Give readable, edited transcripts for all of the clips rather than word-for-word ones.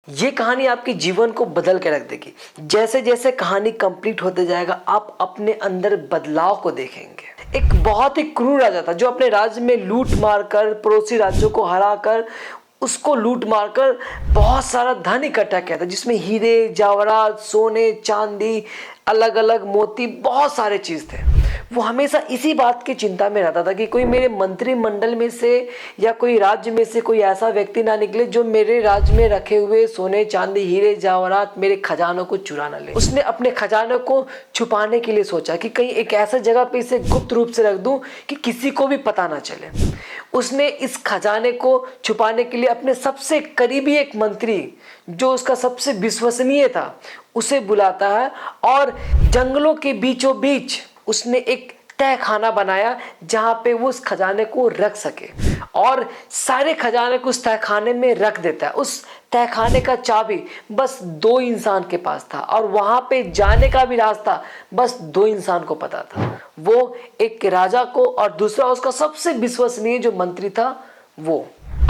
ये कहानी आपके जीवन को बदल के रख देगी। जैसे जैसे कहानी कंप्लीट होते जाएगा आप अपने अंदर बदलाव को देखेंगे। एक बहुत ही क्रूर राजा था जो अपने राज्य में लूट मारकर पड़ोसी राज्यों को हराकर उसको लूट मारकर बहुत सारा धन इकट्ठा किया था, जिसमें हीरे जवाहरात सोने चांदी अलग अलग मोती बहुत सारे चीज थे। वो हमेशा इसी बात की चिंता में रहता था कि कोई मेरे मंत्रिमंडल में से या कोई राज्य में से कोई ऐसा व्यक्ति ना निकले जो मेरे राज्य में रखे हुए सोने चांदी हीरे जवाहरात मेरे खजानों को चुरा ना ले। उसने अपने खजानों को छुपाने के लिए सोचा कि कहीं एक ऐसा जगह पे इसे गुप्त रूप से रख दूं कि किसी को भी पता ना चले। उसने इस खजाने को छुपाने के लिए अपने सबसे करीबी एक मंत्री जो उसका सबसे विश्वसनीय था उसे बुलाता है और जंगलों के बीचों बीच उसने एक तह खाना बनाया जहां पे वो उस खजाने को रख सके और सारे खजाने को उस तह खाने में रख देता है। उस तह खाने का चाबी बस 2 इंसान के पास था और वहां पे जाने का भी रास्ता बस 2 इंसान को पता था। वो एक राजा को और दूसरा उसका सबसे विश्वसनीय जो मंत्री था वो।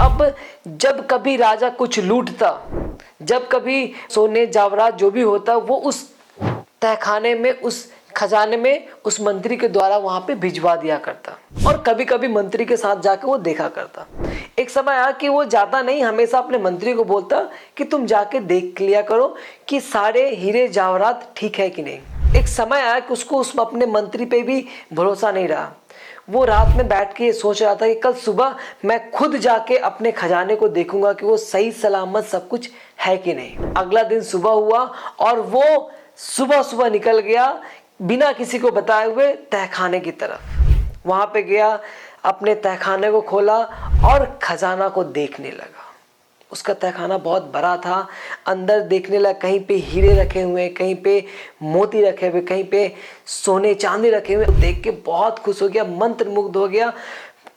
अब जब कभी राजा कुछ लूटता, जब कभी सोने जवाहरात जो भी होता वो उस तहखाने में उस खजाने में उस मंत्री के द्वारा वहां पे भिजवा दिया करता और कभी कभी मंत्री के साथ जाकर वो देखा करता। एक समय आया कि वो जाता नहीं, हमेशा अपने मंत्री को बोलता कि तुम जाके देख लिया करो कि सारे हीरे जवाहरात ठीक है कि नहीं। एक समय आया कि उसको उस अपने मंत्री पे भी भरोसा नहीं रहा। वो रात में बैठ के सोच रहा था कि कल सुबह मैं खुद जाके अपने खजाने को देखूंगा कि वो सही सलामत सब कुछ है कि नहीं। अगला दिन सुबह हुआ और वो सुबह सुबह निकल गया बिना किसी को बताए हुए तहखाने की तरफ। वहां पे गया, अपने तहखाने को खोला और खजाना को देखने लगा। उसका तहखाना बहुत बड़ा था। अंदर देखने लगा, कहीं पे हीरे रखे हुए, कहीं पे मोती रखे हुए, कहीं पे सोने चांदी रखे हुए। देख के बहुत खुश हो गया, मंत्रमुग्ध हो गया,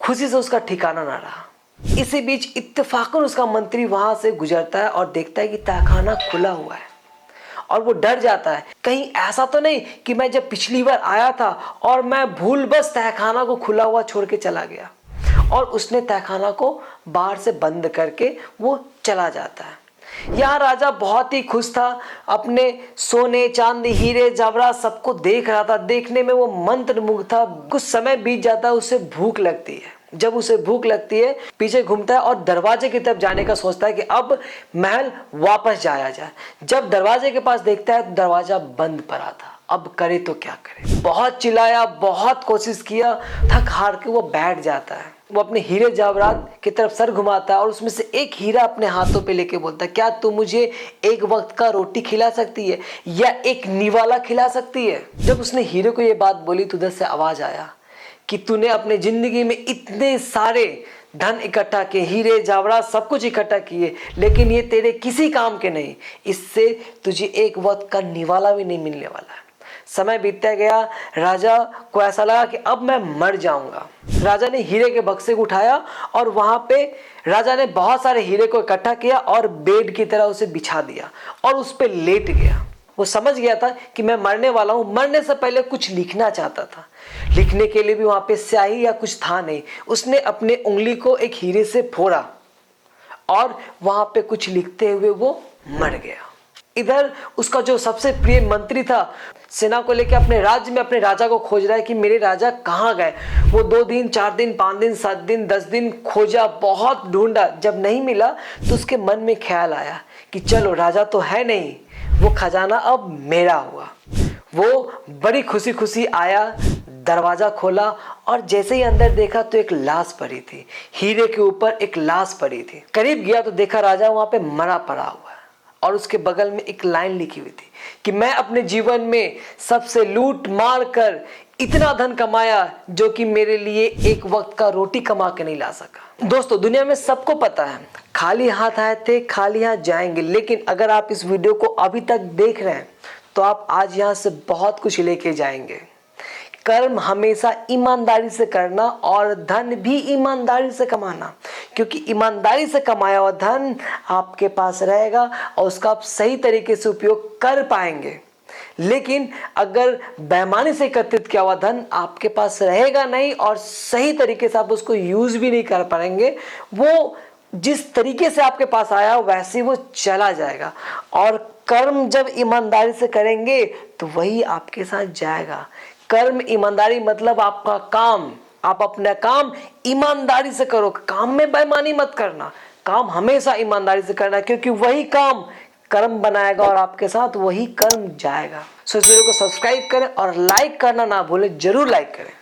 खुशी से उसका ठिकाना ना रहा। इसी बीच इत्तेफाकन उसका मंत्री वहां से गुजरता है और देखता है कि तहखाना खुला हुआ है और वो डर जाता है, कहीं ऐसा तो नहीं कि मैं जब पिछली बार आया था और मैं भूल बस तहखाना को खुला हुआ छोड़ के चला गया। और उसने तहखाना को बाहर से बंद करके वो चला जाता है। यहाँ राजा बहुत ही खुश था, अपने सोने चांदी हीरे जवाहरात सबको देख रहा था। देखने में वो मंत्रमुग्ध था। कुछ समय बीत जाता है, उसे भूख लगती है। जब उसे भूख लगती है पीछे घूमता है और दरवाजे की तरफ जाने का सोचता है कि अब महल वापस जाया जाए। जब दरवाजे के पास देखता है तो दरवाजा बंद पड़ा था। अब करे तो क्या करे। बहुत चिल्लाया, बहुत कोशिश किया, थक हार के वो बैठ जाता है। वो अपने हीरे जवाहरात की तरफ सर घुमाता है और उसमें से एक हीरा अपने हाथों पे लेके बोलता है, क्या तू मुझे एक वक्त का रोटी खिला सकती है या एक निवाला खिला सकती है। जब उसने हीरे को ये बात बोली तो उधर से आवाज आया कि तूने अपने जिंदगी में इतने सारे धन इकट्ठा किए, हीरे जवाहरात सब कुछ इकट्ठा किए, लेकिन ये तेरे किसी काम के नहीं। इससे तुझे एक वक्त का निवाला भी नहीं मिलने वाला है। समय बीतता गया, राजा को ऐसा लगा कि अब मैं मर जाऊंगा। राजा ने हीरे के बक्से को उठाया और वहां पे राजा ने बहुत सारे हीरे को इकट्ठा किया और बेड की तरह उसे बिछा दिया और उस पे लेट गया। वो समझ गया था कि मैं मरने वाला हूं। मरने से पहले कुछ लिखना चाहता था। लिखने के लिए भी वहां पे स्याही या कुछ था नहीं। उसने अपने उंगली को एक हीरे से फोड़ा और वहां पे कुछ लिखते हुए वो मर गया। इधर उसका जो सबसे प्रिय मंत्री था सेना को लेकर अपने राज्य में अपने राजा को खोज रहा है कि मेरे राजा कहाँ गए। वो 2 दिन 4 दिन 5 दिन 7 दिन 10 दिन खोजा, बहुत ढूंढा। जब नहीं मिला तो उसके मन में ख्याल आया कि चलो राजा तो है नहीं, वो खजाना अब मेरा हुआ। वो बड़ी खुशी खुशी आया, दरवाजा खोला और जैसे ही अंदर देखा तो एक लाश पड़ी थी। हीरे के ऊपर एक लाश पड़ी थी। करीब गया तो देखा राजा वहां पे मरा पड़ा हुआ है और उसके बगल में एक लाइन लिखी हुई थी कि मैं अपने जीवन में सबसे लूट मार कर इतना धन कमाया जो कि मेरे लिए एक वक्त का रोटी कमा के नहीं ला सका। दोस्तों, दुनिया में सबको पता है खाली हाथ आए थे खाली हाथ जाएंगे, लेकिन अगर आप इस वीडियो को अभी तक देख रहे हैं तो आप आज यहाँ से बहुत कुछ लेके जाएंगे। कर्म हमेशा ईमानदारी से करना और धन भी ईमानदारी से कमाना, क्योंकि ईमानदारी से कमाया हुआ धन आपके पास रहेगा और उसका आप सही तरीके से उपयोग कर पाएंगे। लेकिन अगर बेईमानी से एकत्रित किया हुआ धन आपके पास रहेगा नहीं और सही तरीके से आप उसको यूज भी नहीं कर पाएंगे, वो जिस तरीके से आपके पास आया वैसे ही वो चला जाएगा। और कर्म जब ईमानदारी से करेंगे तो वही आपके साथ जाएगा। कर्म ईमानदारी मतलब आपका काम, आप अपना काम ईमानदारी से करो, काम में बेईमानी मत करना, काम हमेशा ईमानदारी से करना, क्योंकि वही काम कर्म बनाएगा और आपके साथ वही कर्म जाएगा। सो इस वीडियो को सब्सक्राइब करें और लाइक करना ना भूलें, जरूर लाइक करें।